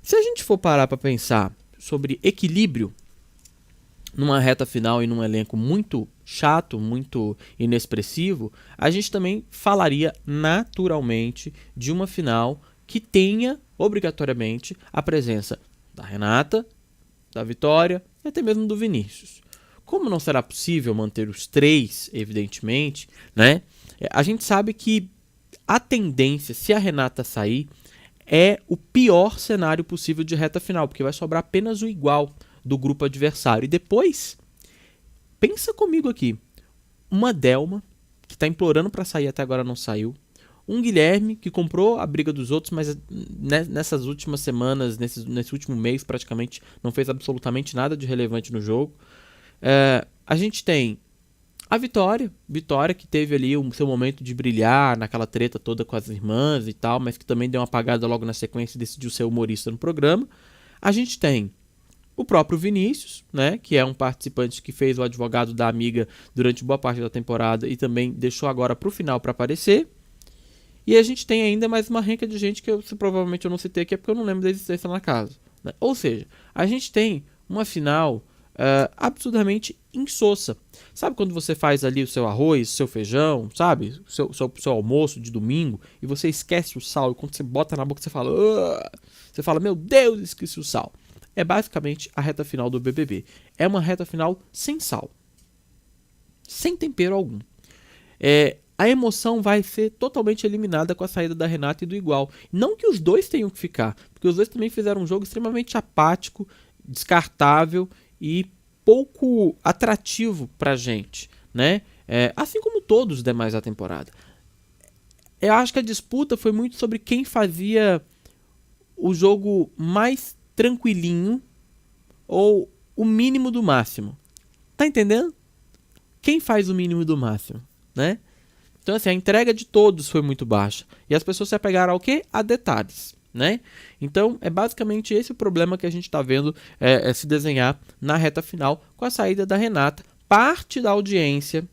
Se a gente for parar para pensar sobre equilíbrio numa reta final e num elenco muito chato, muito inexpressivo, a gente também falaria naturalmente de uma final que tenha obrigatoriamente a presença da Renata, da Vitória e até mesmo do Vinícius. Como não será possível manter os três, evidentemente, né? A gente sabe que a tendência, se a Renata sair, é o pior cenário possível de reta final, porque vai sobrar apenas o igual do grupo adversário. E depois, pensa comigo aqui, uma Delma, que está implorando para sair, até agora não saiu, um Guilherme, que comprou a briga dos outros, mas nessas últimas semanas, nesse último mês praticamente, não fez absolutamente nada de relevante no jogo. A gente tem a Vitória que teve ali o seu momento de brilhar naquela treta toda com as irmãs e tal, mas que também deu uma apagada logo na sequência e decidiu ser humorista no programa. A gente tem o próprio Vinícius, né, que é um participante que fez o advogado da amiga durante boa parte da temporada e também deixou agora pro final para aparecer. E a gente tem ainda mais uma renca de gente que provavelmente eu não citei aqui, porque eu não lembro da existência na casa, né? Ou seja, a gente tem uma final absurdamente insossa. Sabe quando você faz ali o seu arroz, o seu feijão, sabe? O seu almoço de domingo e você esquece o sal e quando você bota na boca você fala, meu Deus, esqueci o sal. É basicamente a reta final do BBB. É uma reta final sem sal. Sem tempero algum. A emoção vai ser totalmente eliminada com a saída da Renata e do Igual. Não que os dois tenham que ficar, porque os dois também fizeram um jogo extremamente apático, descartável e pouco atrativo pra gente, né? Assim como todos os demais da temporada. Eu acho que a disputa foi muito sobre quem fazia o jogo mais tranquilinho ou o mínimo do máximo. Tá entendendo? Quem faz o mínimo do máximo, né? Então, assim, a entrega de todos foi muito baixa. E as pessoas se apegaram ao quê? A detalhes, né? Então, é basicamente esse o problema que a gente está vendo se desenhar na reta final com a saída da Renata. Parte da audiência,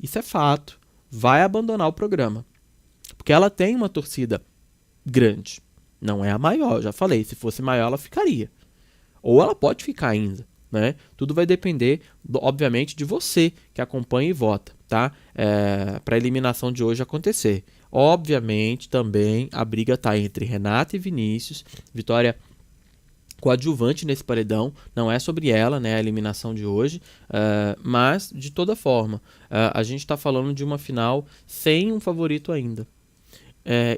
isso é fato, vai abandonar o programa. Porque ela tem uma torcida grande. Não é a maior, já falei. Se fosse maior, ela ficaria. Ou ela pode ficar ainda, né? Tudo vai depender, obviamente, de você que acompanha e vota, tá? Para a eliminação de hoje acontecer. Obviamente, também a briga está entre Renata e Vinícius. Vitória coadjuvante nesse paredão, não é sobre ela, né, a eliminação de hoje, mas de toda forma, a gente está falando de uma final sem um favorito ainda.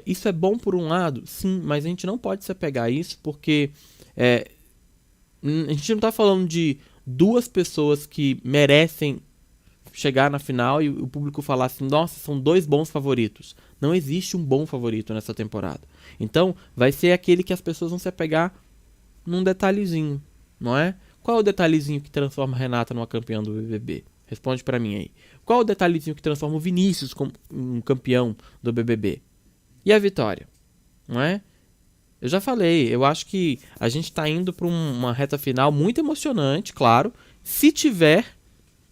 Isso é bom por um lado? Sim, mas a gente não pode se apegar a isso porque a gente não está falando de duas pessoas que merecem chegar na final e o público falar assim, nossa, são dois bons favoritos. Não existe um bom favorito nessa temporada. Então, vai ser aquele que as pessoas vão se apegar num detalhezinho, não é? Qual é o detalhezinho que transforma a Renata numa campeã do BBB? Responde pra mim aí. Qual é o detalhezinho que transforma o Vinícius como um campeão do BBB? E a Vitória? Não é? Eu já falei, eu acho que a gente tá indo pra uma reta final muito emocionante, claro, se tiver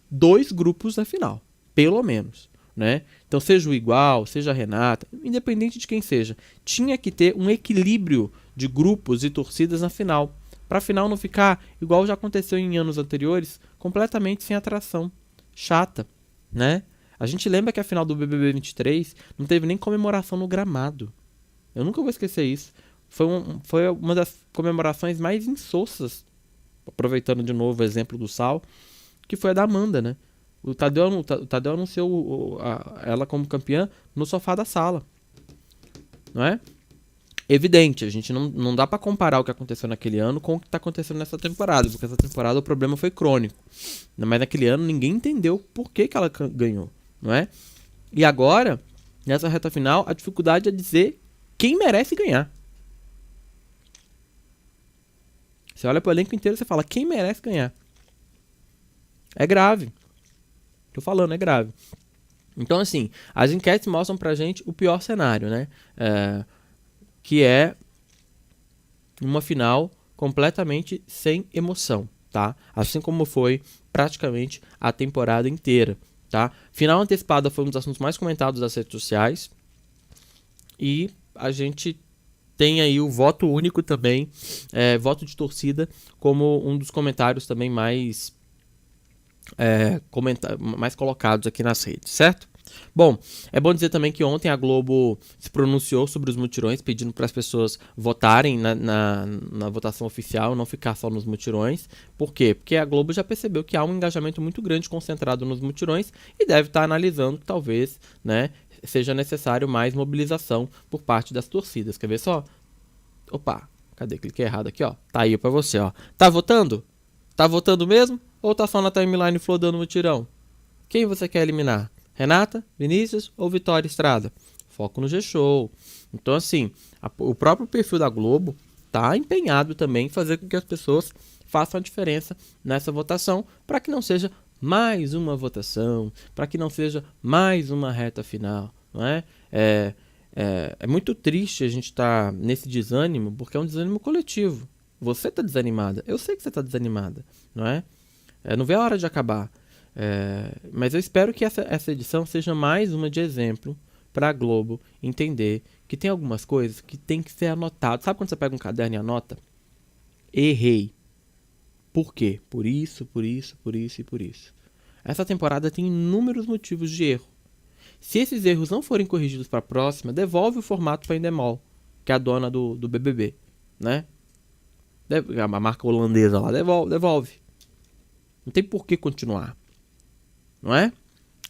dois grupos na final, pelo menos, né? Então, seja o Igual, seja a Renata, independente de quem seja, tinha que ter um equilíbrio de grupos e torcidas na final, para a final não ficar, igual já aconteceu em anos anteriores, completamente sem atração, chata, né? A gente lembra que a final do BBB 23 não teve nem comemoração no gramado. Eu nunca vou esquecer isso. Foi uma das comemorações mais insossas, aproveitando de novo o exemplo do Sal, que foi a da Amanda, né? O Tadeu anunciou ela como campeã no sofá da sala. Não é? Evidente, a gente não dá pra comparar o que aconteceu naquele ano com o que tá acontecendo nessa temporada, porque essa temporada o problema foi crônico. Mas naquele ano ninguém entendeu por que ela ganhou, não é? E agora, nessa reta final, a dificuldade é dizer quem merece ganhar. Você olha pro elenco inteiro e você fala, quem merece ganhar? É grave. Tô falando, é grave. Então, assim, as enquetes mostram pra gente o pior cenário, né? Que é uma final completamente sem emoção, tá? Assim como foi praticamente a temporada inteira, tá? Final antecipada foi um dos assuntos mais comentados das redes sociais e a gente tem aí o voto único também, voto de torcida, como um dos comentários também mais colocados aqui nas redes, certo? Bom, é bom dizer também que ontem a Globo se pronunciou sobre os mutirões, pedindo para as pessoas votarem na votação oficial, não ficar só nos mutirões. Por quê? Porque a Globo já percebeu que há um engajamento muito grande concentrado nos mutirões e deve estar analisando que talvez, né, seja necessário mais mobilização por parte das torcidas. Quer ver só? Opa, cadê? Cliquei errado aqui, ó. Tá aí pra você, ó. Tá votando? Tá votando mesmo? Ou tá só na timeline flodando mutirão? Quem você quer eliminar? Renata, Vinícius ou Vitória Estrada? Foco no G-Show. Então, assim, o próprio perfil da Globo tá empenhado também em fazer com que as pessoas façam a diferença nessa votação, para que não seja mais uma votação, para que não seja mais uma reta final, não é? É muito triste a gente estar nesse desânimo, porque é um desânimo coletivo. Você está desanimada, eu sei que você está desanimada, não é? Não vê a hora de acabar. Mas eu espero que essa edição seja mais uma de exemplo para a Globo entender que tem algumas coisas que tem que ser anotado. Sabe quando você pega um caderno e anota? Errei. Por quê? Por isso, por isso, por isso e por isso. Essa temporada tem inúmeros motivos de erro. Se esses erros não forem corrigidos para a próxima, devolve o formato para a Endemol, que é a dona do BBB, né? A marca holandesa lá, devolve. Não tem por que continuar. Não é?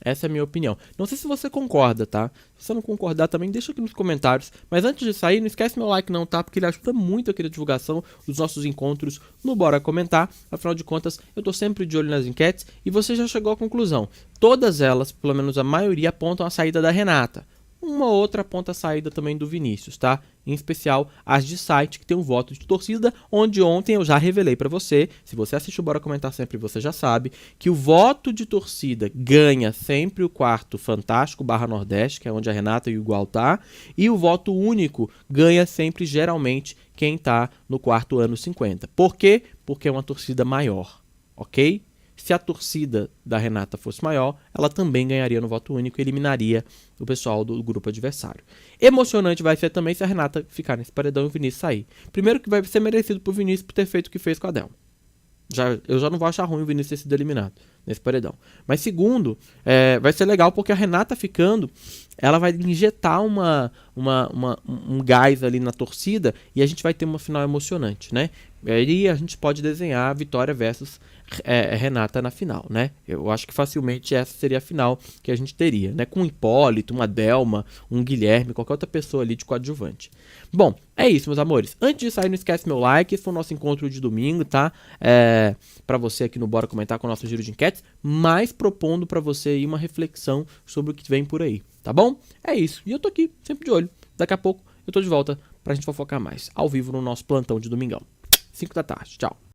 Essa é a minha opinião. Não sei se você concorda, tá? Se você não concordar também, deixa aqui nos comentários. Mas antes de sair, não esquece meu like não, tá? Porque ele ajuda muito aqui na divulgação dos nossos encontros no Bora Comentar. Afinal de contas, eu tô sempre de olho nas enquetes e você já chegou à conclusão. Todas elas, pelo menos a maioria, apontam a saída da Renata. Uma outra aponta a saída também do Vinícius, tá? Em especial as de site, que tem um voto de torcida, onde ontem eu já revelei pra você, se você assiste o Bora Comentar Sempre, você já sabe, que o voto de torcida ganha sempre o quarto Fantástico / Nordeste, que é onde a Renata e o Igual tá, e o voto único ganha sempre, geralmente, quem tá no quarto ano 50. Por quê? Porque é uma torcida maior, ok? Se a torcida da Renata fosse maior, ela também ganharia no voto único e eliminaria o pessoal do grupo adversário. Emocionante vai ser também se a Renata ficar nesse paredão e o Vinícius sair. Primeiro que vai ser merecido pro Vinícius por ter feito o que fez com a Delma. Eu já não vou achar ruim o Vinícius ter sido eliminado nesse paredão. Mas segundo, vai ser legal porque a Renata ficando, ela vai injetar um gás ali na torcida e a gente vai ter uma final emocionante, né? E a gente pode desenhar a Vitória versus Renata na final, né? Eu acho que facilmente essa seria a final que a gente teria, né? Com um Hipólito, uma Delma, um Guilherme, qualquer outra pessoa ali de coadjuvante. Bom, é isso, meus amores. Antes de sair, não esquece meu like. Esse foi o nosso encontro de domingo, tá? Pra você aqui no Bora Comentar com o nosso giro de enquetes, mas propondo pra você aí uma reflexão sobre o que vem por aí, tá bom? É isso. E eu tô aqui, sempre de olho. Daqui a pouco eu tô de volta pra gente fofocar mais, ao vivo no nosso plantão de domingão. 5 da tarde. Tchau.